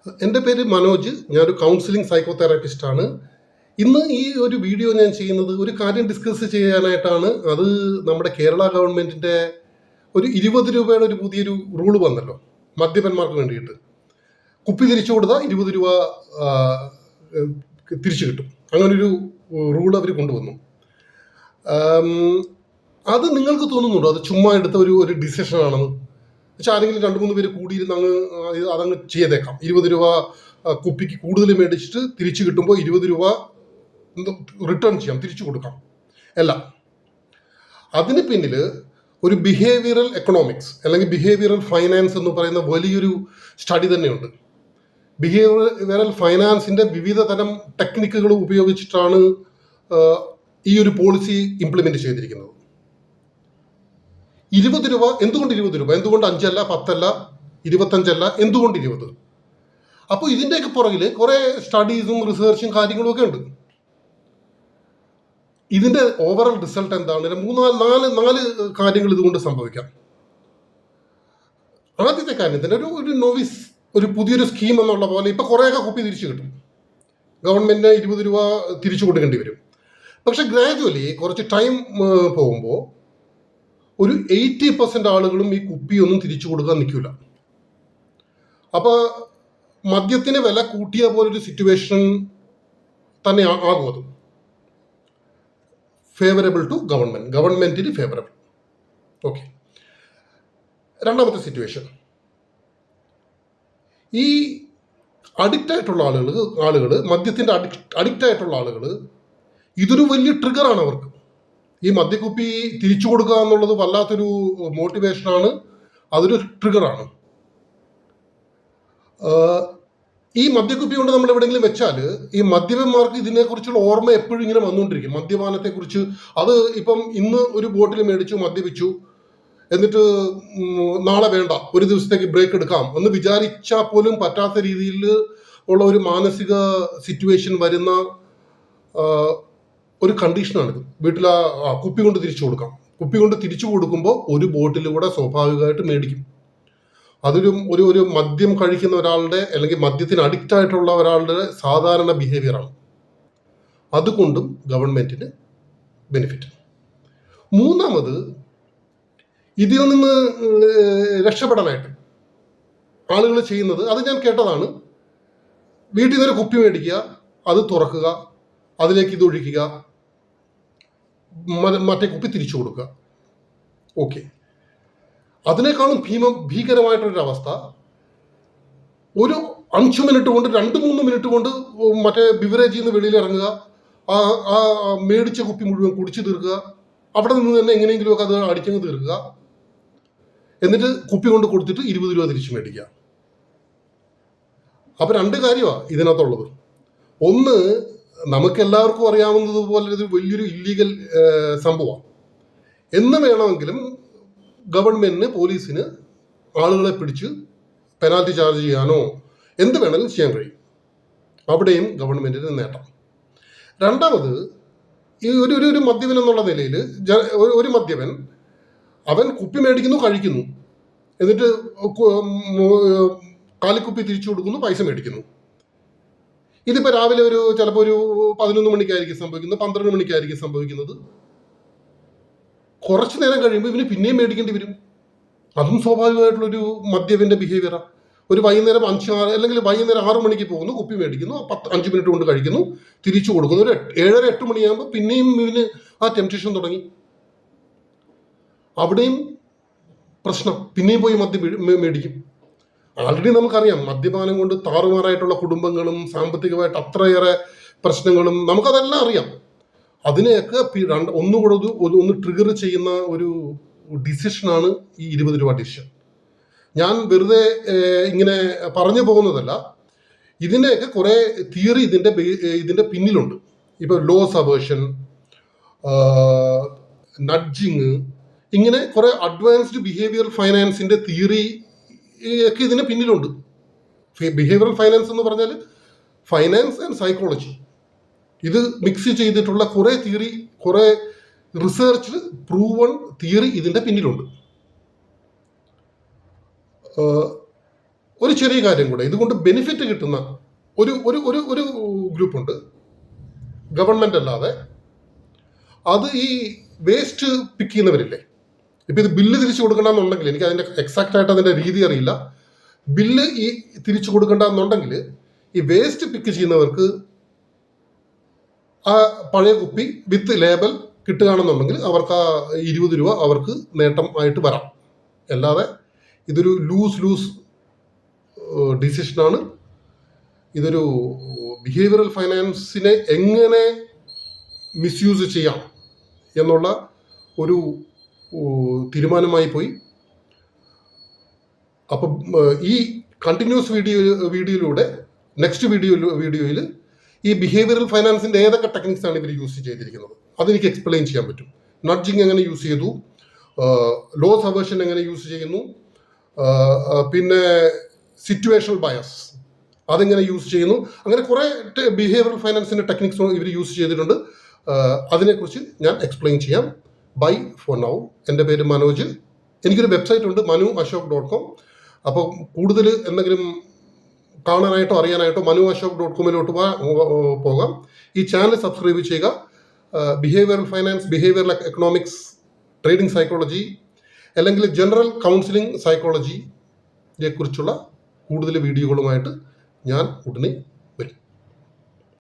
എൻ്റെ പേര് മനോജ്. ഞാനൊരു കൗൺസിലിംഗ് സൈക്കോതെറാപ്പിസ്റ്റാണ്. ഇന്ന് ഈ ഒരു വീഡിയോ ഞാൻ ചെയ്യുന്നത് ഒരു കാര്യം ഡിസ്കസ് ചെയ്യാനായിട്ടാണ്. അത് നമ്മുടെ കേരള ഗവൺമെൻറ്റിൻ്റെ ഒരു 20 രൂപയുടെ ഒരു പുതിയൊരു റൂള് വന്നല്ലോ മദ്യപന്മാർക്ക് വേണ്ടിയിട്ട്. കുപ്പി തിരിച്ചു കൊടുത്താൽ 20 രൂപ ആ, തിരിച്ചു കിട്ടും. അങ്ങനൊരു റൂൾ അവർ കൊണ്ടുവന്നു. ആം, അത് നിങ്ങൾക്ക് തോന്നുന്നുണ്ടോ അത് ചുമ്മാ എടുത്ത ഒരു ഡിസിഷൻ ആണെന്ന്? പക്ഷെ ആരെങ്കിലും 2-3 പേര് കൂടിയിരുന്ന് അതങ്ങ് ചെയ്തേക്കാം. 20 രൂപ കുപ്പിക്ക് കൂടുതൽ മേടിച്ചിട്ട് തിരിച്ചു കിട്ടുമ്പോൾ 20 രൂപ റിട്ടേൺ ചെയ്യാം, തിരിച്ചു കൊടുക്കാം. അല്ല, അതിന് പിന്നിൽ ഒരു ബിഹേവിയറൽ എക്കണോമിക്സ് അല്ലെങ്കിൽ ബിഹേവിയറൽ ഫൈനാൻസ് എന്ന് പറയുന്ന വലിയൊരു സ്റ്റഡി തന്നെയുണ്ട്. ബിഹേവിയറൽ ഫൈനാൻസിൻ്റെ വിവിധ തരം ടെക്നിക്കുകൾ ഉപയോഗിച്ചിട്ടാണ് ഈ ഒരു പോളിസി ഇംപ്ലിമെന്റ് ചെയ്തിരിക്കുന്നത്. 20 രൂപ എന്തുകൊണ്ട് 20 രൂപ? എന്തുകൊണ്ട് 5 അല്ല, 10 അല്ല, 25 അല്ല, എന്തുകൊണ്ട് 20? അപ്പോൾ ഇതിൻ്റെയൊക്കെ പുറകിൽ കുറേ സ്റ്റഡീസും റിസർച്ചും കാര്യങ്ങളും ഒക്കെ ഉണ്ട്. ഇതിൻ്റെ ഓവറോൾ റിസൾട്ട് എന്താണ്? 3-4 കാര്യങ്ങൾ ഇതുകൊണ്ട് സംഭവിക്കാം. ആദ്യത്തെ കാര്യത്തിന് ഒരു നോവിസ്, ഒരു പുതിയൊരു സ്കീം എന്നുള്ള പോലെ ഇപ്പം കുറേയൊക്കെ കുപ്പി തിരിച്ചു കിട്ടും. ഗവൺമെൻറ്റിന് 20 രൂപ തിരിച്ചു കൊടുക്കേണ്ടി വരും. പക്ഷെ ഗ്രാജുവലി കുറച്ച് ടൈം പോകുമ്പോൾ ഒരു 80% ആളുകളും ഈ കുപ്പിയൊന്നും തിരിച്ചു കൊടുക്കാൻ നിൽക്കില്ല. അപ്പോൾ മദ്യത്തിന് വില കൂട്ടിയ പോലൊരു സിറ്റുവേഷൻ തന്നെ ആകും അത്. ഫേവറബിൾ ടു ഗവൺമെന്റിന് ഫേവറബിൾ. ഓക്കെ. രണ്ടാമത്തെ സിറ്റുവേഷൻ, ഈ അഡിക്റ്റ് ആയിട്ടുള്ള ആളുകൾ മദ്യത്തിൻ്റെ അഡിക്റ്റ് ആയിട്ടുള്ള ആളുകൾ, ഇതൊരു വലിയ ട്രിഗറാണ് അവർക്ക്. ഈ മദ്യക്കുപ്പി തിരിച്ചു കൊടുക്കുക എന്നുള്ളത് വല്ലാത്തൊരു മോട്ടിവേഷനാണ്, അതൊരു ട്രിഗറാണ്. ഈ മദ്യക്കുപ്പി കൊണ്ട് നമ്മൾ എവിടെയെങ്കിലും വെച്ചാൽ ഈ മദ്യപന്മാർക്ക് ഇതിനെക്കുറിച്ചുള്ള ഓർമ്മ എപ്പോഴും ഇങ്ങനെ വന്നുകൊണ്ടിരിക്കും, മദ്യപാനത്തെക്കുറിച്ച്. അത് ഇപ്പം ഇന്ന് ഒരു ബോട്ടിൽ മേടിച്ചു മദ്യപിച്ചു, എന്നിട്ട് നാളെ വേണ്ട, ഒരു ദിവസത്തേക്ക് ബ്രേക്ക് എടുക്കാം എന്ന് വിചാരിച്ചാൽ പോലും പറ്റാത്ത രീതിയിൽ ഉള്ള ഒരു മാനസിക സിറ്റുവേഷൻ വരുന്ന ഒരു കണ്ടീഷനാണിത്. വീട്ടിൽ കുപ്പി കൊണ്ട് തിരിച്ചു കൊടുക്കാം. കുപ്പി കൊണ്ട് തിരിച്ചു കൊടുക്കുമ്പോൾ ഒരു ബോട്ടിൽ കൂടെ സ്വാഭാവികമായിട്ട് മേടിക്കും. ഒരു മദ്യം കഴിക്കുന്ന ഒരാളുടെ അല്ലെങ്കിൽ മദ്യത്തിന് അഡിക്റ്റ് ആയിട്ടുള്ള ഒരാളുടെ സാധാരണ ബിഹേവിയറാണ്. അതുകൊണ്ടും ഗവൺമെന്റിന് ബെനിഫിറ്റ്. മൂന്നാമത്, ഇതിൽ നിന്ന് രക്ഷപ്പെടാനായിട്ട് ആളുകൾ ചെയ്യുന്നത്, അത് ഞാൻ കേട്ടതാണ്, വീട്ടിൽ നിന്നൊരു കുപ്പി മേടിക്കുക, അത് തുറക്കുക, അതിലേക്ക് ഇത് ഒഴിക്കുക, മറ്റേ കുപ്പി തിരിച്ചു കൊടുക്കുക. ഓക്കെ. അതിനേക്കാളും ഭീകരമായിട്ടൊരവസ്ഥ, ഒരു 5 മിനിറ്റ് കൊണ്ട് 2-3 മിനിറ്റ് കൊണ്ട് മറ്റേ ബിവറേജിൽ നിന്ന് വെളിയിൽ ഇറങ്ങുക, ആ മേടിച്ച കുപ്പി മുഴുവൻ കുടിച്ചു തീർക്കുക, അവിടെ നിന്ന് തന്നെ എങ്ങനെയെങ്കിലുമൊക്കെ അത് അടിച്ചങ്ങ് തീർക്കുക, എന്നിട്ട് കുപ്പി കൊണ്ട് കൊടുത്തിട്ട് 20 രൂപ തിരിച്ചു മേടിക്കുക. അപ്പം 2 കാര്യമാണ് ഇതിനകത്തുള്ളത്. ഒന്ന്, നമുക്കെല്ലാവർക്കും അറിയാവുന്നതുപോലെ ഇത് വലിയൊരു ഇല്ലീഗൽ സംഭവമാണ്. എന്ന് വേണമെങ്കിലും ഗവൺമെന്റിന്, പോലീസിന് ആളുകളെ പിടിച്ച് പെനാൽറ്റി ചാർജ് ചെയ്യാനോ എന്ത് വേണമെങ്കിലും ചെയ്യാൻ കഴിയും. അവിടെയും ഗവൺമെന്റിന് നേട്ടം. രണ്ടാമത്, ഈ ഒരു മദ്യപൻ എന്നുള്ള നിലയിൽ ഒരു മദ്യപൻ, അവൻ കുപ്പി മേടിക്കുന്നു, കഴിക്കുന്നു, എന്നിട്ട് കാലിക്കുപ്പി തിരിച്ചു കൊടുക്കുന്നു, പൈസ മേടിക്കുന്നു. ഇതിപ്പോൾ രാവിലെ ചിലപ്പോൾ ഒരു 11 മണിക്കായിരിക്കും സംഭവിക്കുന്നത്, 12 മണിക്കായിരിക്കും സംഭവിക്കുന്നത്. കുറച്ച് നേരം കഴിയുമ്പോൾ ഇവന് പിന്നെയും മേടിക്കേണ്ടി വരും. അതും സ്വാഭാവികമായിട്ടുള്ളൊരു മദ്യപന്റെ ബിഹേവിയറാണ്. ഒരു വൈകുന്നേരം 5-6 അല്ലെങ്കിൽ വൈകുന്നേരം 6 മണിക്ക് പോകുന്നു, കുപ്പി മേടിക്കുന്നു, 5 മിനിറ്റ് കൊണ്ട് കഴിക്കുന്നു, തിരിച്ചു കൊടുക്കുന്നു. ഒരു 7-8 മണിയാകുമ്പോൾ പിന്നെയും ഇവന് ആ ടെംപ്റ്റേഷൻ തുടങ്ങി. അവിടെയും പ്രശ്നം, പിന്നെയും പോയി മദ്യം മേടിക്കും. ആൾറെഡി നമുക്കറിയാം, മദ്യപാനം കൊണ്ട് താറുമാറായിട്ടുള്ള കുടുംബങ്ങളും സാമ്പത്തികമായിട്ട് അത്രയേറെ പ്രശ്നങ്ങളും നമുക്കതെല്ലാം അറിയാം. അതിനെയൊക്കെ ഒന്നുകൂടെ ഒന്ന് ട്രിഗർ ചെയ്യുന്ന ഒരു ഡിസിഷനാണ് ഈ 20 രൂപ ഡിസിഷൻ. ഞാൻ വെറുതെ ഇങ്ങനെ പറഞ്ഞു പോകുന്നതല്ല. ഇതിൻ്റെയൊക്കെ കുറേ തിയറി ഇതിൻ്റെ പിന്നിലുണ്ട്. ഇപ്പോൾ ലോസ് അവേർഷൻ, നഡ്ജിങ്, ഇങ്ങനെ കുറേ അഡ്വാൻസ്ഡ് ബിഹേവിയറൽ ഫൈനാൻസിൻ്റെ തിയറി ഒക്കെ ഇതിന് പിന്നിലുണ്ട്. ബിഹേവിയറൽ ഫൈനാൻസ് എന്ന് പറഞ്ഞാൽ ഫൈനാൻസ് ആൻഡ് സൈക്കോളജി ഇത് മിക്സ് ചെയ്തിട്ടുള്ള കുറേ തിയറി, കുറേ റിസർച്ച് പ്രൂവൺ തിയറി ഇതിൻ്റെ പിന്നിലുണ്ട്. ഒരു ചെറിയ കാര്യം കൂടെ, ഇതുകൊണ്ട് ബെനിഫിറ്റ് കിട്ടുന്ന ഒരു ഒരു ഒരു ഒരു ഗ്രൂപ്പുണ്ട്, ഗവൺമെന്റ് അല്ലാതെ. അത് ഈ വേസ്റ്റ് പിക്ക് ചെയ്യുന്നവരില്ലേ, ഇപ്പം ഇത് ബില്ല് തിരിച്ചു കൊടുക്കണമെന്നുണ്ടെങ്കിൽ, എനിക്ക് അതിൻ്റെ എക്സാക്റ്റ് ആയിട്ട് അതിൻ്റെ രീതി അറിയില്ല, ബില്ല് ഈ തിരിച്ചു കൊടുക്കണ്ടെന്നുണ്ടെങ്കിൽ ഈ വേസ്റ്റ് പിക്ക് ചെയ്യുന്നവർക്ക് ആ പഴയ കുപ്പി വിത്ത് ലേബൽ കിട്ടുകയാണെന്നുണ്ടെങ്കിൽ അവർക്ക് ആ 20 രൂപ അവർക്ക് നേട്ടം ആയിട്ട് വരാം. അല്ലാതെ ഇതൊരു ലൂസ് ഡിസിഷനാണ്. ഇതൊരു ബിഹേവിയറൽ ഫൈനാൻസിനെ എങ്ങനെ മിസ്യൂസ് ചെയ്യാം എന്നുള്ള ഒരു തീരുമാനമായി പോയി. അപ്പം ഈ കണ്ടിന്യൂസ് വീഡിയോയിലൂടെ നെക്സ്റ്റ് വീഡിയോയിൽ ഈ ബിഹേവിയറൽ ഫൈനാൻസിൻ്റെ ഏതൊക്കെ ടെക്നിക്സ് ആണ് ഇവർ യൂസ് ചെയ്തിരിക്കുന്നത് അതെനിക്ക് എക്സ്പ്ലെയിൻ ചെയ്യാൻ പറ്റും. നഡ്ജിങ് എങ്ങനെ യൂസ് ചെയ്തു, ലോസ് അവേർഷൻ എങ്ങനെ യൂസ് ചെയ്യുന്നു, പിന്നെ സിറ്റുവേഷണൽ ബയസ് അതെങ്ങനെ യൂസ് ചെയ്യുന്നു, അങ്ങനെ കുറേ ബിഹേവിയറൽ ഫൈനാൻസിൻ്റെ ടെക്നിക്സ് ഇവർ യൂസ് ചെയ്തിട്ടുണ്ട്. അതിനെക്കുറിച്ച് ഞാൻ എക്സ്പ്ലെയിൻ ചെയ്യാം. Bye for now. എൻ്റെ പേര് മനോജ്. എനിക്കൊരു വെബ്സൈറ്റ് ഉണ്ട്, manuashok.com. അപ്പോൾ കൂടുതൽ എന്തെങ്കിലും കാണാനായിട്ടോ അറിയാനായിട്ടോ manuashok.com പോകാം. ഈ ചാനൽ സബ്സ്ക്രൈബ് ചെയ്യുക. Behavioural finance, behavioural economics, trading psychology അല്ലെങ്കിൽ ജനറൽ കൗൺസിലിംഗ് സൈക്കോളജിയെ കുറിച്ചുള്ള കൂടുതൽ വീഡിയോകളുമായിട്ട് ഞാൻ ഉടനെ